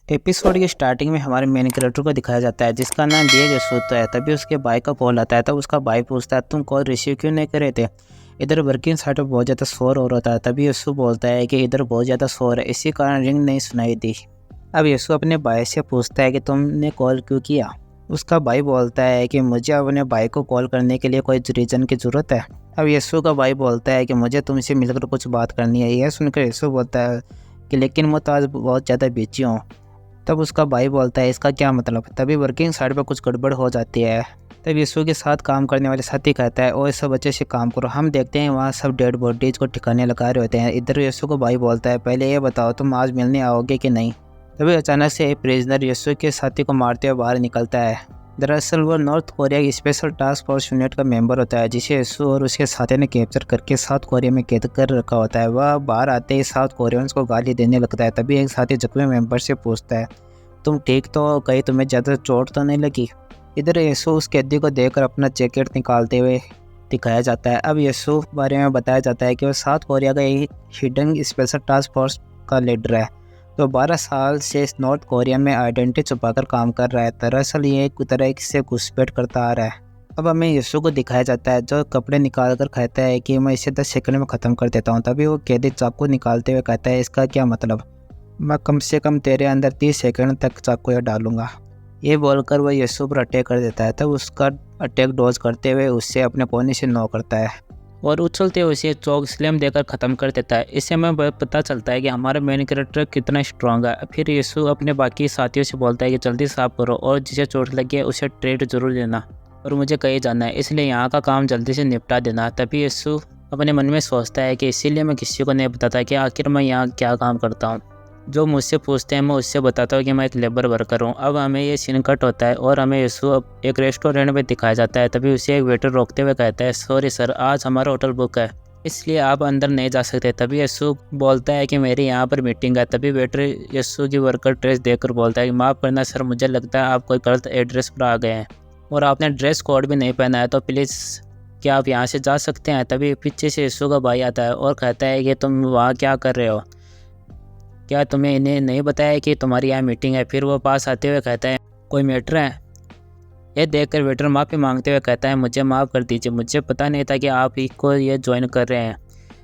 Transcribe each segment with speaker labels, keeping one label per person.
Speaker 1: Episode की starting में हमारे मेन कैरेक्टर को दिखाया जाता है जिसका नाम दिया यसूत है। तभी उसके भाई का कॉल आता है। तब उसका भाई पूछता है तुम कॉल रिसीव क्यों नहीं कर रहे थे। इधर वर्किंग साइड में बहुत ज़्यादा शोर हो रहा था। तभी यस्सु बोलता है कि इधर बहुत ज़्यादा शोर है, इसी कारण रिंग नहीं सुनाई दी। अब यस्सु अपने भाई से पूछता है कि तुमने कॉल क्यों किया। उसका भाई बोलता है कि मुझे अपने भाई को कॉल करने के लिए कोई रीज़न की ज़रूरत है। अब यस्सु का भाई बोलता है कि मुझे तुमसे मिलकर कुछ बात करनी है। यह सुनकर यस्सु बोलता है कि लेकिन मैं तो आज बहुत ज़्यादा बिजी हूँ। तब उसका भाई बोलता है इसका क्या मतलब। तभी वर्किंग साइड पर कुछ गड़बड़ हो जाती है। तब यीशु के साथ काम करने वाले साथी कहता है और सब अच्छे से काम करो। हम देखते हैं वहाँ सब डेड बॉडीज को ठिकाने लगा रहे होते हैं। इधर यीशु को भाई बोलता है पहले ये बताओ तुम आज मिलने आओगे कि नहीं। तभी अचानक से एक प्रिजनर यीशु के साथी को मारते हुए बाहर निकलता है। दरअसल वो नॉर्थ कोरिया की स्पेशल टास्क फोर्स यूनिट का मेंबर होता है जिसे यीशु और उसके साथी ने कैप्चर करके साउथ कोरिया में कैद कर रखा होता है। वह बाहर आते ही साउथ कोरियंस को गाली देने लगता है। तभी एक साथी जख्मी मेंबर से पूछता है तुम ठीक तो हो, कहीं तुम्हें ज़्यादा चोट तो नहीं लगी। इधर यीशु उस कैदी को देखकर अपना जैकेट निकालते हुए दिखाया जाता है। अब यीशु बारे में बताया जाता है कि वो साउथ कोरिया का एक हिडन स्पेशल टास्क फोर्स का लीडर है तो 12 साल से नॉर्थ कोरिया में आइडेंटिटी छुपाकर काम कर रहा है। दरअसल ये एक तरह से घुसपैठ करता आ रहा है। अब हमें यीशु को दिखाया जाता है जो कपड़े निकाल कर कहता है कि मैं इसे 10 सेकंड में ख़त्म कर देता हूँ। तभी वो कैदी चाकू निकालते हुए कहता है इसका क्या मतलब, मैं कम से कम तेरे अंदर 30 सेकंड तक चाकू डालूंगा। ये बोलकर वह यीशु पर अटैक कर देता है। तब उसका अटैक डॉज करते हुए उससे अपने कोने से नॉक करता है और उछलते हुए उसे चौक स्लैम देकर ख़त्म कर देता है। इससे हमें पता चलता है कि हमारा मेन कैरेक्टर कितना स्ट्रांग है। फिर यीशु अपने बाकी साथियों से बोलता है कि जल्दी साफ करो और जिसे चोट लगी है उसे ट्रीट जरूर देना और मुझे कहीं जाना है, इसलिए यहाँ का काम जल्दी से निपटा देना। तभी यीशु अपने मन में सोचता है कि इसीलिए मैं किसी को नहीं बताता कि आखिर मैं यहाँ क्या काम करता हूँ। जो मुझसे पूछते हैं मैं उससे बताता हूँ कि मैं एक लेबर वर्कर हूँ। अब हमें ये सीन कट होता है और हमें यीशु अब एक रेस्टोरेंट में दिखाया जाता है। तभी उसे एक वेटर रोकते हुए कहता है सॉरी सर, आज हमारा होटल बुक है इसलिए आप अंदर नहीं जा सकते। तभी यीशु बोलता है कि मेरी यहाँ पर मीटिंग है। तभी वेटर यीशु की वर्कर ड्रेस देखकर बोलता है कि माफ़ करना सर, मुझे लगता है आप कोई गलत एड्रेस पर आ गए हैं और आपने ड्रेस कोड भी नहीं पहना है, तो प्लीज़ क्या आप यहाँ से जा सकते हैं। तभी पीछे से यीशु का भाई आता है और कहता है कि तुम वहाँ क्या कर रहे हो, क्या तुम्हें इन्हें नहीं बताया कि तुम्हारी यहाँ मीटिंग है। फिर वो पास आते हुए कहता है कोई मैटर है। ये देखकर वेटर माफ़ी मांगते हुए कहता है मुझे माफ़ कर दीजिए, मुझे पता नहीं था कि आप ही को ये ज्वाइन कर रहे हैं।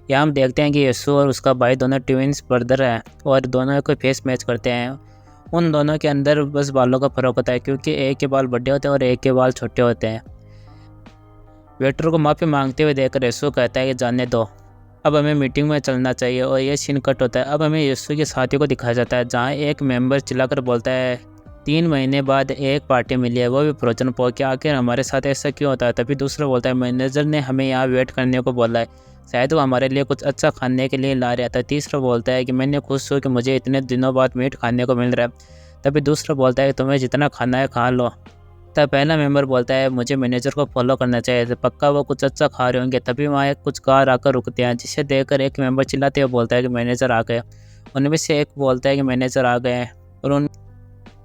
Speaker 1: यहाँ हम देखते हैं कि यीशु और उसका भाई दोनों ट्विंस ब्रदर हैं और दोनों को फेस मैच करते हैं। उन दोनों के अंदर बस बालों का फ़र्क होता है क्योंकि एक के बाल बड़े होते हैं और एक के बाल छोटे होते हैं। वेटर को माफ़ी मांगते हुए देखकर यीशु कहता है कि जाने दो, अब हमें मीटिंग में चलना चाहिए। और ये सीन कट होता है। अब हमें यीशु के साथियों को दिखाया जाता है जहाँ एक मेंबर चिल्लाकर बोलता है 3 महीने बाद एक पार्टी मिली है, वो भी फ्रोजन पो, क्या आखिर हमारे साथ ऐसा क्यों होता है। तभी दूसरा बोलता है मैनेजर ने हमें यहाँ वेट करने को बोला है, शायद वो हमारे लिए कुछ अच्छा खाने के लिए ला रहा था। तीसरा बोलता है कि मैंने खुश हूँ कि मुझे इतने दिनों बाद मीट खाने को मिल रहा है। तभी दूसरा बोलता है तुम्हें जितना खाना है खा लो। तब पहला मेंबर बोलता है मुझे मैनेजर को फॉलो करना चाहिए, तो पक्का वो कुछ अच्छा खा रहे होंगे। तभी वहाँ कुछ कार आकर रुकते हैं जिसे देखकर एक मेंबर चिल्लाते हुए बोलता है कि मैनेजर आ गए। उनमें से एक बोलता है कि मैनेजर आ गए हैं और उन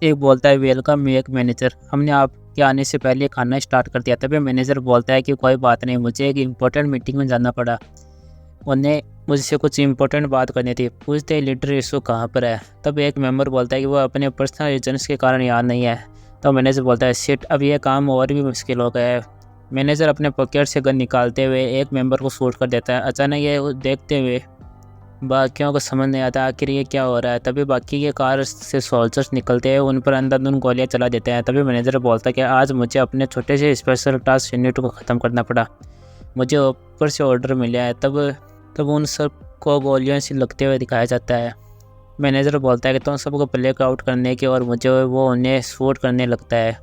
Speaker 1: एक बोलता है वेलकम एक मैनेजर, हमने आपके आने से पहले खाना स्टार्ट कर दिया। तभी मैनेजर बोलता है कि कोई बात नहीं, मुझे एक इम्पोर्टेंट मीटिंग में जाना पड़ा, उन्हें मुझसे कुछ इंपॉर्टेंट बात करनी थी। पूछते ही लीडर यीशु कहाँ पर है। तब एक मेंबर बोलता है कि वो अपने पर्सनल रीजन्स के कारण यहाँ नहीं है। तो मैनेजर बोलता है शिट, अब ये काम और भी मुश्किल हो गया है। मैनेजर अपने पॉकेट से गन निकालते हुए एक मेंबर को शूट कर देता है। अचानक ये देखते हुए बाकियों को समझ नहीं आता आखिर ये क्या हो रहा है। तभी बाकी के कार से सोल्जर्स निकलते हैं, उन पर अंधाधुंध गोलियां चला देते हैं। तभी मैनेजर बोलता है कि आज मुझे अपने छोटे से स्पेशल टास्क यूनिट को ख़त्म करना पड़ा, मुझे ऊपर से ऑर्डर मिला है। तब उन सब को गोलियों से लगते हुए दिखाया जाता है। मैनेजर बोलता है कि तुम सबको ब्लैक आउट करने की और मुझे वो उन्हें शूट करने लगता है।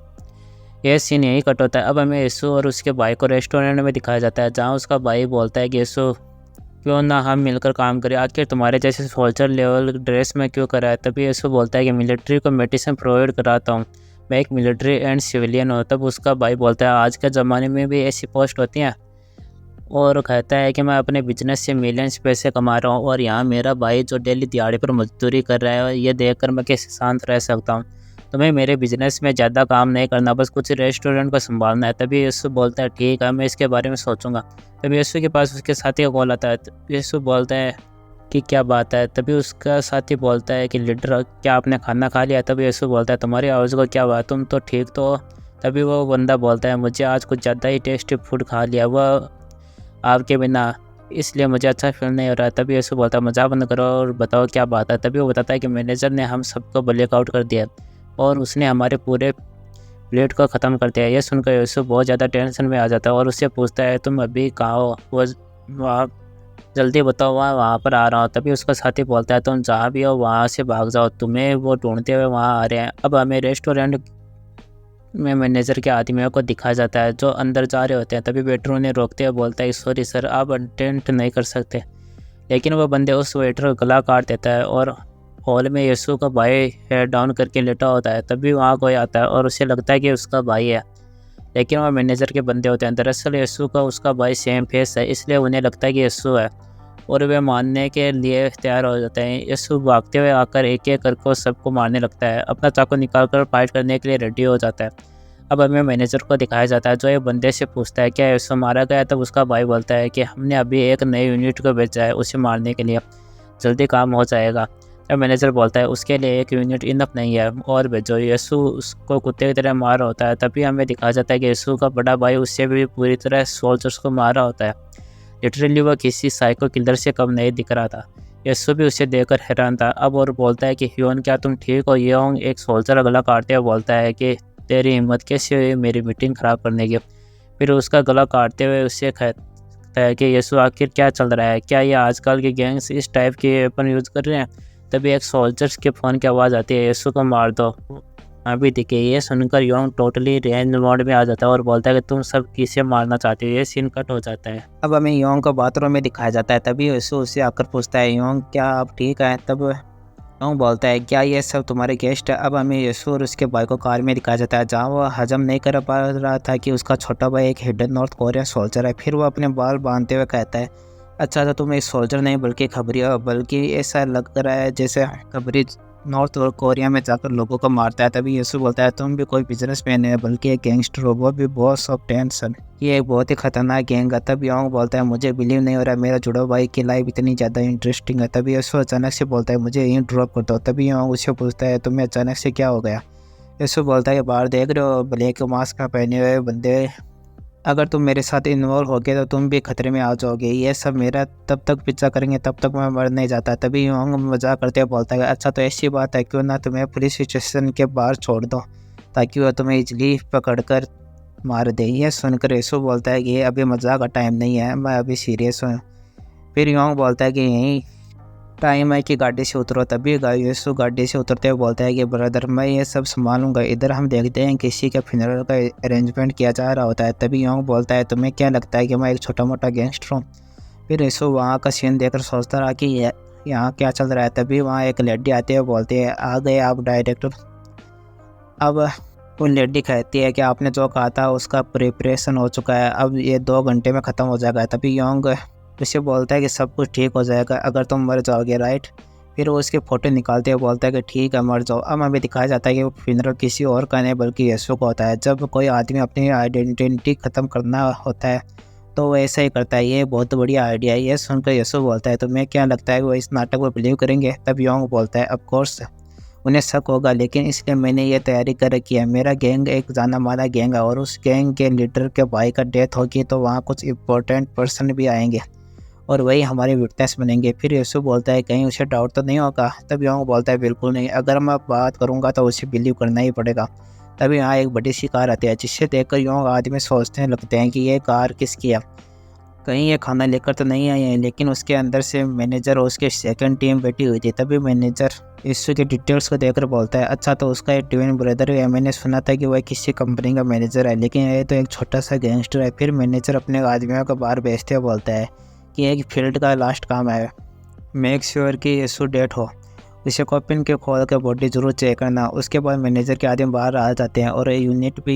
Speaker 1: यह सीन यही कट होता है। अब हमें यीशु और उसके भाई को रेस्टोरेंट में दिखाया जाता है जहाँ उसका भाई बोलता है कि यीशु क्यों ना हम मिलकर काम करें, आखिर तुम्हारे जैसे सोल्जर लेवल ड्रेस में क्यों करा है। तभी यीशु बोलता है कि मिलिट्री को मेडिसिन प्रोवाइड कराता हूँ, मैं एक मिलिट्री एंड सिविलियन हूँ। तब उसका भाई बोलता है आज के ज़माने में भी ऐसी पोस्ट होती हैं और कहता है कि मैं अपने बिजनेस से मिलियंस पैसे कमा रहा हूँ और यहाँ मेरा भाई जो डेली दिहाड़ी पर मजदूरी कर रहा है और ये देखकर मैं कैसे शांत रह सकता हूँ। तुम्हें मेरे बिजनेस में ज़्यादा काम नहीं करना, बस कुछ रेस्टोरेंट को संभालना है। तभी यीशु बोलता है ठीक है, मैं इसके बारे में सोचूंगा। तभी यीशु के पास उसके साथी का कॉल आता है। यीशु बोलता है कि क्या बात है। तभी उसका साथी बोलता है कि लीडर क्या आपने खाना खा लिया। तभी यीशु बोलता है तुम्हारी आवाज़ को क्या हुआ, तुम तो ठीक तो हो। तभी वो बंदा बोलता है मुझे आज कुछ ज़्यादा ही टेस्टी फूड खा लिया वह आपके बिना, इसलिए मुझे अच्छा फील नहीं हो रहा है। तभी यीशु बोलता है मजाक बंद करो और बताओ क्या बात है। तभी वो बताता है कि मैनेजर ने हम सबको ब्लैकआउट कर दिया और उसने हमारे पूरे प्लेट को ख़त्म कर दिया। यह सुनकर यीशु बहुत ज़्यादा टेंशन में आ जाता है और उससे पूछता है तुम अभी कहाँ हो, वो वहाँ जल्दी बताओ, वहाँ पर आ रहा हूँ। तभी उसका साथी बोलता है तुम जहाँ भी हो वहाँ से भाग जाओ, तुम्हें वो ढूंढते हुए वहाँ आ रहे हैं। अब हमें रेस्टोरेंट में मैनेजर के आदमियों को दिखाया जाता है जो अंदर जा रहे होते हैं। तभी वेटर उन्हें रोकते हुए बोलता है सॉरी सर, आप अटेंड नहीं कर सकते। लेकिन वह बंदे उस वेटर का गला काट देता है और हॉल में यीशु का भाई हेड डाउन करके लेटा होता है। तभी वहाँ कोई आता है और उसे लगता है कि उसका भाई है, लेकिन वह मैनेजर के बंदे होते हैं। दरअसल यीशु का उसका भाई सेम फेस है, इसलिए उन्हें लगता है कि यीशु है और वे मानने के लिए तैयार हो जाते हैं। यीशु भागते हुए आकर एक एक करके सबको मारने लगता है, अपना चाकू निकालकर फाइट करने के लिए रेडी हो जाता है। अब हमें मैनेजर को दिखाया जाता है जो एक बंदे से पूछता है क्या यीशु मारा गया। तब उसका भाई बोलता है कि हमने अभी एक नए यूनिट को भेजा है उसे मारने के लिए, जल्दी काम हो जाएगा। तब मैनेजर बोलता है उसके लिए एक यूनिट इनफ नहीं है और भेजो। यीशु उसको कुत्ते की तरह मार रहा होता है। तभी हमें दिखाया जाता है कि यीशु का बड़ा भाई उससे भी पूरी तरह सोल्जर्स को मार रहा होता है। लिटरली वह किसी साइको किलर से कम नहीं दिख रहा था। यीशु भी उसे देखकर हैरान था। अब और बोलता है कि ह्यून क्या तुम ठीक हो। योंग एक सोल्जर गला काटते हुए बोलता है कि तेरी हिम्मत कैसे हुई मेरी मीटिंग ख़राब करने की। फिर उसका गला काटते हुए उससे कहता है कि यीशु आखिर क्या चल रहा है, क्या ये आजकल के गैंग्स इस टाइप के वेपन यूज़ कर रहे हैं। तभी एक सोल्जर्स के फ़ोन की आवाज़ आती है यीशु को मार दो अभी दिखे। ये सुनकर योंग टोटली रेंज मोड में आ जाता है और बोलता है कि तुम सब किसे मारना चाहते हो। ये सीन कट हो जाता है। अब हमें योंग को बाथरूम में दिखाया जाता है। तभी यीशु उससे आकर पूछता है योंग क्या आप ठीक हैं। तब योंग बोलता है क्या ये सब तुम्हारे गेस्ट है। अब हमें यीशु और उसके भाई को कार में दिखाया जाता है जहाँ वो हजम नहीं कर पा रहा था कि उसका छोटा भाई एक हिडन नॉर्थ कोरिया सोल्जर है। फिर वो अपने बाल बांधते हुए कहता है अच्छा तो तुम एक सोल्जर नहीं बल्कि खबरी हो, बल्कि ऐसा लग रहा है जैसे खबरी नॉर्थ कोरिया में जाकर लोगों को मारता है। तभी यीशु बोलता है तुम भी कोई बिजनेसमैन है बल्कि एक गैंगस्टर हो, वो भी बॉस ऑफ टेंशन। ये एक बहुत ही खतरनाक गैंग है। तब योंग बोलता है मुझे बिलीव नहीं हो रहा मेरा जुड़वा भाई की लाइफ इतनी ज़्यादा इंटरेस्टिंग है। तभी यीशु अचानक से बोलता है मुझे यहीं ड्रॉप कर दो। तभी योंग उससे पूछता है तुम्हें अचानक से क्या हो गया। यीशु बोलता है बाहर देख रहे हो ब्लैक मास्क पहने हुए बंदे, अगर तुम मेरे साथ इन्वॉल्व हो गए तो तुम भी खतरे में आ जाओगे। ये सब मेरा तब तक पीछा करेंगे तब तक मैं मर नहीं जाता। तभी योंग मजाक करते हुए बोलता है अच्छा तो ऐसी बात है क्यों ना तुम्हें पुलिस स्टेशन के बाहर छोड़ दो ताकि वह तुम्हें इजली पकड़कर मार दे। ये सुनकर यीशु बोलता है कि ये अभी मजाक का टाइम नहीं है, मैं अभी सीरियस हूँ। फिर योंग बोलता है कि यही टाइम है कि गाड़ी से उतरो। तभी यीशु गाड़ी से उतरते हुए बोलता है कि ब्रदर मैं ये सब संभालूंगा। इधर हम देखते हैं किसी के फ्यूनरल का अरेंजमेंट किया जा रहा होता है। तभी योंग बोलता है तुम्हें क्या लगता है कि मैं एक छोटा मोटा गैंगस्टर हूँ। फिर यीशु वहाँ का सीन देखकर सोचता रहा कि यहाँ क्या चल रहा है। तभी वहाँ एक लेडी आती है बोलती है आ गए आप डायरेक्टर। अब वो लेडी कहती है कि आपने जो कहा था उसका प्रिपरेशन हो चुका है, अब ये 2 घंटे में ख़त्म हो जाएगा। तभी योंग उसे बोलता है कि सब कुछ ठीक हो जाएगा अगर तुम मर जाओगे राइट। फिर वो उसके फ़ोटो निकालते हुए बोलता है कि ठीक है मर जाओ। अब हमें दिखाया जाता है कि वो फ्यूनरल किसी और का नहीं बल्कि यीशु का होता है। जब कोई आदमी अपनी आइडेंटिटी ख़त्म करना होता है तो वो ऐसा ही करता है। ये बहुत बढ़िया आइडिया है। ये सुनकर यीशु बोलता है तुम्हें क्या लगता है वो इस नाटक को बिलीव करेंगे। तब योंग बोलता है ऑफ कोर्स उन्हें शक होगा, लेकिन इसलिए मैंने ये तैयारी कर रखी है। मेरा गैंग एक जाना माना गैंग है और उस गैंग के लीडर के भाई का डेथ होगी तो वहाँ कुछ इंपॉर्टेंट पर्सन भी आएंगे और वही हमारे विटनेस बनेंगे। फिर यीशु बोलता है कहीं उसे डाउट तो नहीं होगा। तब योंग बोलता है बिल्कुल नहीं, अगर मैं बात करूँगा तो उसे बिलीव करना ही पड़ेगा। तभी यहाँ एक बड़ी सी कार आती है जिससे देखकर योंग आदमी सोचने लगते हैं कि ये कार किसकी है, कहीं ये खाना लेकर तो नहीं आई है। लेकिन उसके अंदर से मैनेजर और उसके सेकंड टीम बैठी हुई थी। तभी मैनेजर यीशु के डिटेल्स को देखकर बोलता है अच्छा तो उसका एक ट्विन ब्रदर है, मैंने सुना था कि वह किसी कंपनी का मैनेजर है लेकिन ये तो एक छोटा सा गैंगस्टर है। फिर मैनेजर अपने आदमियों को बाहर भेजते हुए बोलता है कि एक फील्ड का लास्ट काम है, मेक श्योर कि यीशु डेट हो, उसे कॉपिन के खोल के बॉडी जरूर चेक करना। उसके बाद मैनेजर के आदमी बाहर आ जाते हैं और यूनिट भी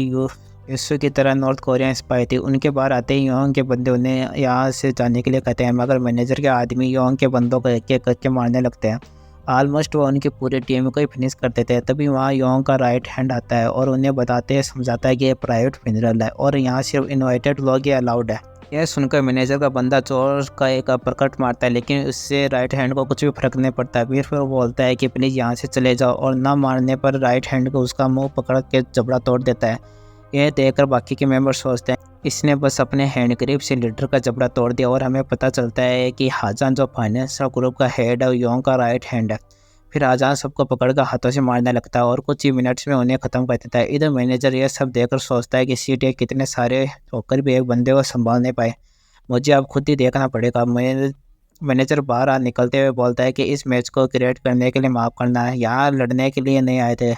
Speaker 1: यीशु की तरह नॉर्थ कोरिया स्पाई थी। उनके बाहर आते ही योंग के बंदे उन्हें यहाँ से जाने के लिए कहते हैं, मगर मैनेजर के आदमी योंग के बंदों को एक एक करके मारने लगते हैं। ऑलमोस्ट वो उनकी पूरी टीम को ही फिनिश कर देते हैं। तभी वहाँ योंग का राइट हैंड आता है और उन्हें बताते समझाता है कि ये प्राइवेट फ्यूनरल है और यहाँ सिर्फ इन्वाइटेड लोग ही अलाउड है। यह सुनकर मैनेजर का बंदा चोर का एक अपरकट मारता है, लेकिन उससे राइट हैंड को कुछ भी फर्क नहीं पड़ता। फिर वो बोलता है कि प्लीज़ यहाँ से चले जाओ, और ना मारने पर राइट हैंड को उसका मुंह पकड़ के जबड़ा तोड़ देता है। यह देखकर बाकी के मेंबर सोचते हैं इसने बस अपने हैंड ग्रिप से लीडर का जबड़ा तोड़ दिया, और हमें पता चलता है कि हाजान जो फाइनेंशियल ग्रुप का हेड है योंग का राइट हैंड है। फिर हाजान सबको पकड़कर हाथों से मारने लगता है और कुछ ही मिनट्स में उन्हें ख़त्म कर देता है। इधर मैनेजर यह सब देखकर सोचता है कि सीट कितने सारे होकर भी एक बंदे को संभाल नहीं पाए, मुझे अब खुद ही देखना पड़ेगा। मैनेजर बाहर निकलते हुए बोलता है कि इस मैच को क्रिएट करने के लिए माफ़ करना है, यहाँ लड़ने के लिए नहीं आए थे,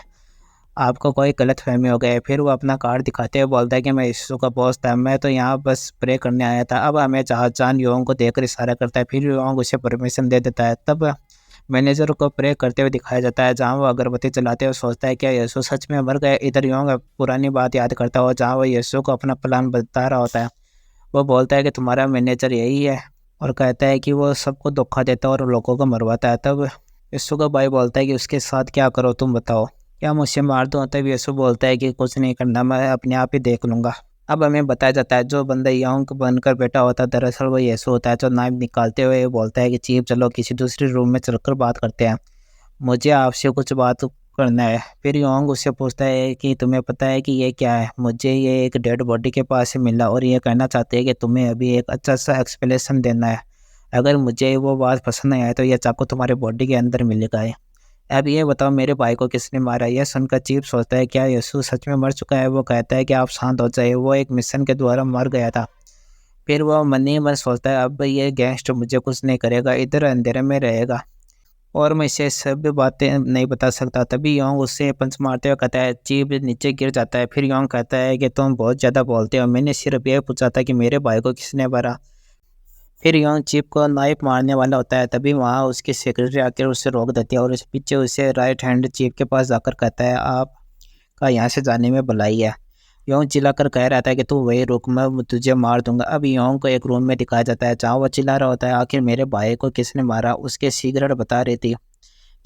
Speaker 1: आपको कोई गलतफहमी हो गई। फिर वो अपना कार्ड दिखाते हुए बोलता है कि मैं यीशु का बॉस था, मैं तो यहाँ बस प्रे करने आया था। अब हमें चान योंग को देखकर इशारा करता है, फिर योंग उसे परमिशन दे देता है। तब मैनेजर को प्रे करते हुए दिखाया जाता है, जहाँ वो अगरबत्ती जलाते हुए सोचता है क्या यीशु सच में मर गए। इधर योंग पुरानी बात याद करता है, जहाँ वो यीशु को अपना प्लान बता रहा होता है। वो बोलता है कि तुम्हारा मैनेजर यही है, और कहता है कि वो सबको धोखा देता है और लोगों को मरवाता है। तब यीशु का भाई बोलता है कि उसके साथ क्या करो तुम बताओ, क्या मुझसे मार दो। तब यीशु बोलता है कि कुछ नहीं करना, मैं अपने आप ही देख लूँगा। अब हमें बताया जाता है जो बंदा योंग बनकर बैठा होता है दरअसल वो यीशु होता है, जो नाइफ निकालते हुए बोलता है कि चीफ चलो किसी दूसरे रूम में चलकर बात करते हैं, मुझे आपसे कुछ बात करना है। फिर योंग उससे पूछता है कि तुम्हें पता है कि ये क्या है। मुझे ये एक डेड बॉडी के पास से मिला और ये कहना चाहते हैं कि तुम्हें अभी एक अच्छा सा एक्सप्लेनेशन देना है। अगर मुझे वो बात पसंद नहीं आए तो यह चाकू तुम्हारे बॉडी के अंदर मिलेगा है। अब ये बताओ मेरे भाई को किसने मारा। यह सुनकर चीफ सोचता है क्या यीशु सच में मर चुका है। वो कहता है कि आप शांत हो जाइए, वो एक मिशन के द्वारा मर गया था। फिर वो मन ही मन सोचता है अब ये गैंगस्टर मुझे कुछ नहीं करेगा, इधर अंधेरे में रहेगा और मैं इसे सब बातें नहीं बता सकता। तभी योंग उससे पंच मारते हुए कहता है, चीफ नीचे गिर जाता है। फिर योंग कहता है कि तुम बहुत ज़्यादा बोलते हो, मैंने सिर्फ ये पूछा था कि मेरे भाई को किसने मारा। फिर योंग चीफ को नाइफ मारने वाला होता है, तभी वहाँ उसकी सेक्रेटरी आकर उसे रोक देती है और उस पीछे उसे राइट हैंड चीफ के पास जाकर कहता है आपका यहाँ से जाने में भलाई है। योंग चिल्लाकर कह रहा था कि तू वही रुक, मैं तुझे मार दूंगा। अब योंग को एक रूम में दिखाया जाता है जहाँ वो चिल्ला रहा होता है आखिर मेरे भाई को किसने मारा। उसके सिगरेट बता रही थी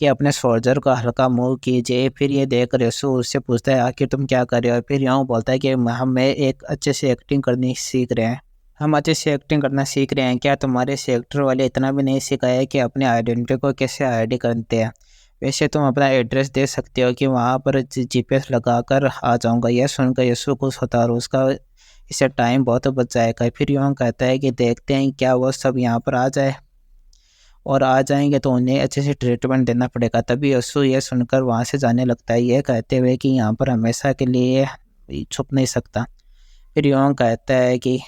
Speaker 1: कि अपने सोल्जर का हल्का मूव कीजिए। फिर ये देखकर यीशु उससे पूछता है आखिर तुम क्या कर रहे हो। फिर योंग बोलता है कि हम एक अच्छे से एक्टिंग करनी सीख रहे हैं, हम अच्छे से एक्टिंग करना सीख रहे हैं। क्या तुम्हारे सेक्टर वाले इतना भी नहीं सिखाया कि अपने आइडेंटिटी को कैसे आईडी करते हैं। वैसे तुम अपना एड्रेस दे सकते हो कि वहाँ पर जीपीएस लगाकर आ जाऊँगा। यह सुनकर यीशु खुश होता है और उसका इससे टाइम बहुत बच जाएगा। फिर योंग कहता है कि देखते हैं क्या वो सब यहाँ पर आ जाए, और आ जाएंगे तो उन्हें अच्छे से ट्रीटमेंट देना पड़ेगा। तभी यीशु यह सुनकर वहाँ से जाने लगता है, यह कहते हुए कि यहाँ पर हमेशा के लिए छुप नहीं सकता। फिर योंग कहता है कि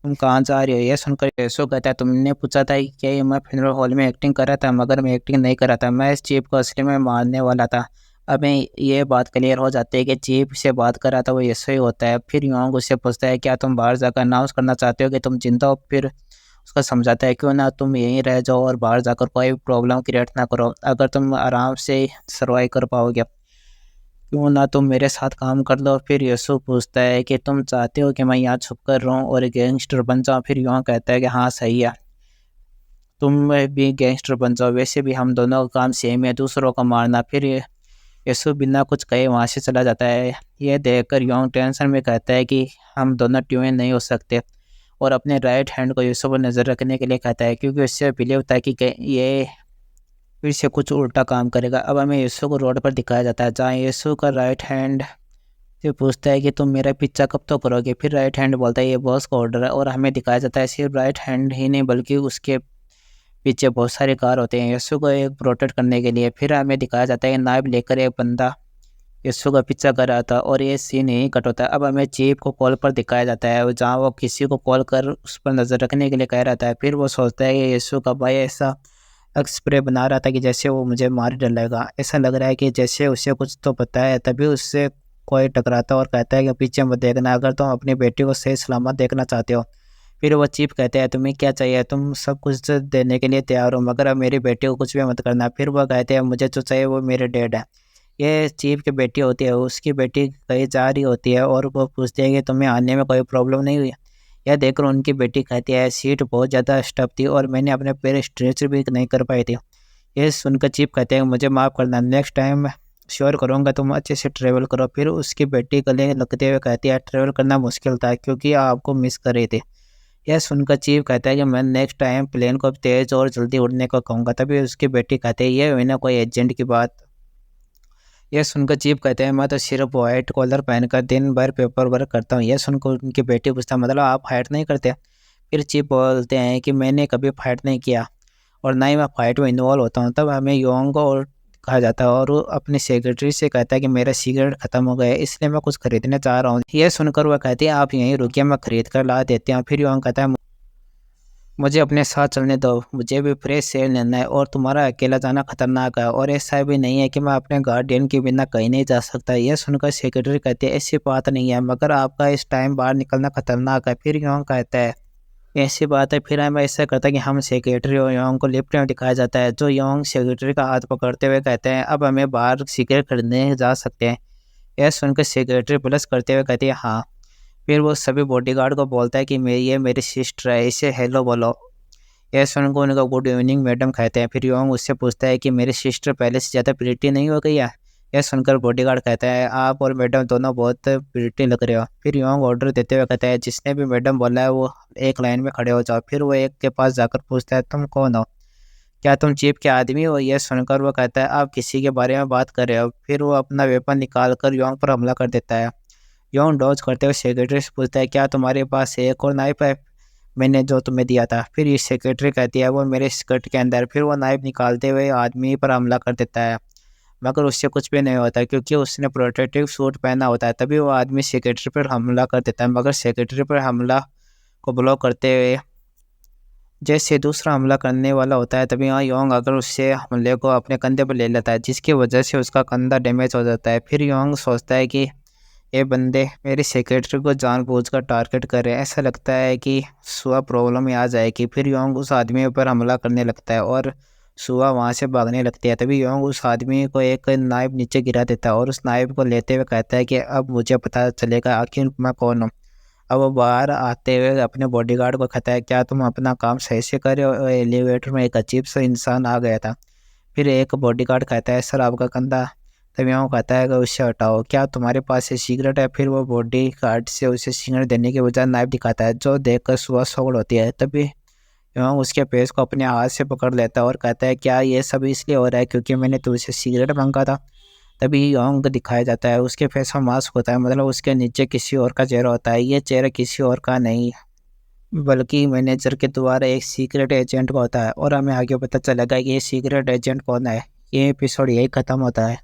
Speaker 1: तुम कहाँ जा रहे हो। यह सुनकर यीशु कहता है तुमने पूछा था कि मैं फ्यूनरल हॉल में एक्टिंग कर रहा था, मगर मैं एक्टिंग नहीं कर रहा था, मैं इस चीफ को असली में मारने वाला था। अब ये बात क्लियर हो जाती है कि चीफ से बात कर रहा था वो यीशु ही होता है। फिर योंग उससे पूछता है क्या तुम बाहर जाकर अनाउंस करना चाहते हो कि तुम जिंदा हो। फिर उसका समझाता है क्यों ना तुम यहीं रह जाओ और बाहर जाकर कोई प्रॉब्लम क्रिएट ना करो, अगर तुम आराम से सर्वाइव कर पाओगे क्यों ना तुम मेरे साथ काम कर लो। फिर यीशु पूछता है कि तुम चाहते हो कि मैं यहाँ छुप कर रहूँ और गैंगस्टर बन जाऊँ। फिर यूँ कहता है कि हाँ सही है, तुम भी गैंगस्टर बन जाओ, वैसे भी हम दोनों का काम सेम है, दूसरों को मारना। फिर यीशु बिना कुछ कहे वहाँ से चला जाता है। यह देखकर योंग टेंशन में कहता है कि हम दोनों ट्यून नहीं हो सकते, और अपने राइट हैंड को यीशु पर नज़र रखने के लिए कहता है क्योंकि उससे बिलीव था कि ये फिर से कुछ उल्टा काम करेगा। अब हमें यीशु को रोड पर दिखाया जाता है जहाँ यीशु का राइट हैंड से पूछता है कि तुम मेरा पीछा कब तो करोगे। फिर राइट हैंड बोलता है ये बॉस का ऑर्डर है, और हमें दिखाया जाता है सिर्फ राइट हैंड ही नहीं बल्कि उसके पीछे बहुत सारे कार होते हैं यीशु को एक प्रोटेक्ट करने के लिए। फिर हमें दिखाया जाता है नाइफ लेकर एक बंदा यीशु का पीछा कर रहा था, और ये सीन यहीं कट होता है। अब हमें चीफ को कॉल पर दिखाया जाता है जहाँ वो किसी को कॉल कर उस पर नज़र रखने के लिए कह रहा था। फिर वो सोचता है कि यीशु का भाई ऐसा स्प्रे बना रहा था कि जैसे वो मुझे मार डालेगा। ऐसा लग रहा है कि जैसे उसे कुछ तो पता है। तभी उससे कोई टकराता और कहता है कि पीछे मत देखना अगर तुम अपनी बेटी को सही सलामत देखना चाहते हो। फिर वो चीफ कहते हैं तुम्हें क्या चाहिए, तुम सब कुछ देने के लिए तैयार हो, मगर अब मेरी बेटी को कुछ भी मत करना। फिर वो कहते हैं मुझे जो चाहिए वो मेरे डैड है। ये चीफ की बेटी होती है, उसकी बेटी कहीं जा रही होती है और वो पूछती है कि तुम्हें आने में कोई प्रॉब्लम नहीं हुई। यह देखकर उनकी बेटी कहती है सीट बहुत ज़्यादा स्टफ थी और मैंने अपने पैर स्ट्रेच भी नहीं कर पाई थी। ये सुनकर चीफ कहते हैं मुझे माफ़ करना, नेक्स्ट टाइम श्योर करूँगा तुम अच्छे से ट्रैवल करो। फिर उसकी बेटी गले लगते हुए कहती है ट्रैवल करना मुश्किल था क्योंकि आपको मिस कर रही थी। यह सुनकर चीफ कहता है कि मैं नेक्स्ट टाइम प्लेन को तेज और जल्दी उड़ने को कहूँगा। तभी उसकी बेटी कहती है ये हुई ना कोई एजेंट की बात। यह सुनकर चीफ कहते हैं मैं तो सिर्फ वाइट कॉलर पहनकर दिन भर पेपर वर्क करता हूँ। यह सुनकर उनकी बेटी पूछता है मतलब आप फाइट नहीं करते? फिर चीफ बोलते हैं कि मैंने कभी फाइट नहीं किया और ना ही मैं फाइट में इन्वॉल्व होता हूँ। तब हमें योंग को और कहा जाता है और वो अपनी सेक्रेटरी से कहता है कि मेरा सिगरेट खत्म हो गया है इसलिए मैं कुछ खरीदना चाह रहा हूँ। यह सुनकर वह कहती है आप यहीं रुकिए मैं खरीद कर ला देती हूँ। फिर योंग कहता है मुझे अपने साथ चलने दो, मुझे भी फ्रेश एयर लेना है और तुम्हारा अकेला जाना खतरनाक है और ऐसा भी नहीं है कि मैं अपने गार्डियन के बिना कहीं नहीं जा सकता। यह सुनकर सेक्रेटरी कहती है ऐसी बात नहीं है मगर आपका इस टाइम बाहर निकलना खतरनाक है। फिर योंग कहता है ऐसी बात है। फिर हम ऐसा करता है कि हम सेक्रेटरी और योंग को लिफ्ट में दिखाया जाता है जो योंग सेक्रेटरी का हाथ पकड़ते हुए कहते हैं अब हमें बाहर सिगरेट खरीदने जा सकते हैं। यह सुनकर सेक्रेटरी प्लस करते हुए कहती है हाँ। फिर वो सभी बॉडीगार्ड को बोलता है कि ये मेरी सिस्टर है इसे हेलो बोलो। यह सुनकर उनका गुड इवनिंग मैडम कहते हैं। फिर योंग उससे पूछता है कि मेरी सिस्टर पहले से ज़्यादा प्रिटी नहीं हो गई है? यह सुनकर बॉडीगार्ड कहता है आप और मैडम दोनों बहुत प्रिटी लग रहे हो। फिर योंग ऑर्डर देते हुए कहता है जिसने भी मैडम बोला है वो एक लाइन में खड़े हो जाओ। फिर वो एक के पास जाकर पूछता है तुम कौन हो, क्या तुम चीफ के आदमी हो? यह सुनकर वो कहता है आप किसी के बारे में बात कर रहे हो। फिर वो अपना वेपन निकाल कर योंग पर हमला कर देता है। योंग डॉज करते हुए सेक्रेटरी से पूछता है क्या तुम्हारे पास एक और नाइफ है मैंने जो तुम्हें दिया था? फिर ये सेक्रेटरी कहती है वो मेरे स्कर्ट के अंदर। फिर वो नाइफ निकालते हुए आदमी पर हमला कर देता है मगर उससे कुछ भी नहीं होता क्योंकि उसने प्रोटेक्टिव सूट पहना होता है। तभी वो आदमी सेक्रेटरी पर हमला कर देता है मगर सेक्रेटरी पर हमला को ब्लॉक करते हुए जैसे दूसरा हमला करने वाला होता है तभी वहाँ योंग अगर उससे हमले को अपने कंधे पर ले लेता है जिसकी वजह से उसका कंधा डैमेज हो जाता है। फिर योंग सोचता है कि ये बंदे मेरी सेक्रेटरी को जानबूझकर टारगेट कर रहे हैं, ऐसा लगता है कि सुआ प्रॉब्लम में आ जाएगी। फिर योंग उस आदमी पर हमला करने लगता है और सुआ वहाँ से भागने लगती है। तभी योंग उस आदमी को एक नाइफ नीचे गिरा देता है और उस नाइफ को लेते हुए कहता है कि अब मुझे पता चलेगा आखिर मैं कौन हूँ। अब वो बाहर आते हुए अपने बॉडीगार्ड को कहता है क्या तुम अपना काम सही से कर रहे हो? एलिवेटर में एक अजीब सा इंसान आ गया था। फिर एक बॉडीगार्ड कहता है सर आपका कंधा। तभी वो कहता है कि उससे हटाओ, क्या तुम्हारे पास ये सिगरेट है? फिर वो बॉडीगार्ड से उसे सिगरेट देने के बजाय नाइफ दिखाता है जो देखकर सुबह सौड़ होती है। तभी वो उसके फेस को अपने हाथ से पकड़ लेता है और कहता है क्या ये सब इसलिए हो रहा है क्योंकि मैंने तुझसे सिगरेट मांगा था? तभी योंग दिखाया जाता है उसके फेस पर मास्क होता है मतलब उसके नीचे किसी और का चेहरा होता है। ये चेहरा किसी और का नहीं बल्कि मैनेजर के द्वारा एक सीक्रेट एजेंट का होता है और हमें आगे पता चलेगा कि ये सीक्रेट एजेंट कौन है। ये एपिसोड यही ख़त्म होता है।